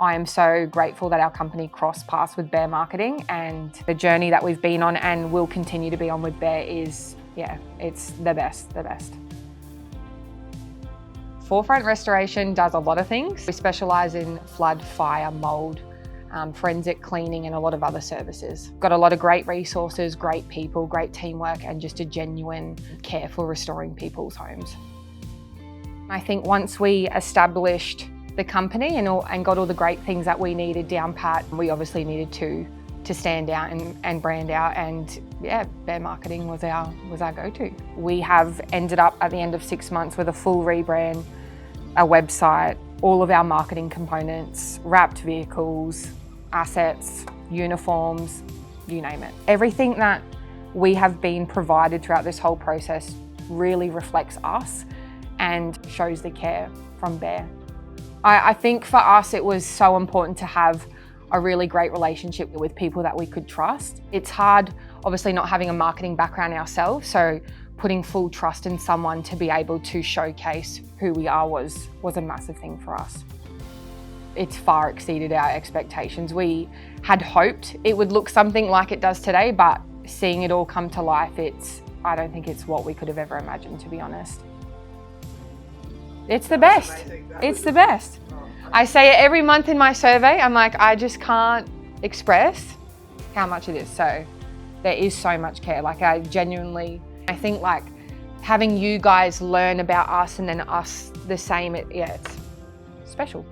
I am so grateful that our company crossed paths with Bear Marketing, and the journey that we've been on and will continue to be on with Bear is, it's the best. Forefront Restoration does a lot of things. We specialise in flood, fire, mould, forensic cleaning and a lot of other services. Got a lot of great resources, great people, great teamwork and just a genuine care for restoring people's homes. I think once we established the company and got all the great things that we needed down pat, we obviously needed to stand out and brand out, and Bear Marketing was our go-to. We have ended up at the end of 6 months with a full rebrand, a website, all of our marketing components, wrapped vehicles, assets, uniforms, you name it. Everything that we have been provided throughout this whole process really reflects us and shows the care from Bear. I think for us it was so important to have a really great relationship with people that we could trust. It's hard, obviously, not having a marketing background ourselves, so putting full trust in someone to be able to showcase who we are was a massive thing for us. It's far exceeded our expectations. We had hoped it would look something like it does today, but seeing it all come to life, I don't think it's what we could have ever imagined, to be honest. It's the best. It's the best. I say it every month in my survey. I'm like, I just can't express how much it is. So there is so much care. Like I think like having you guys learn about us and then us the same, it's special.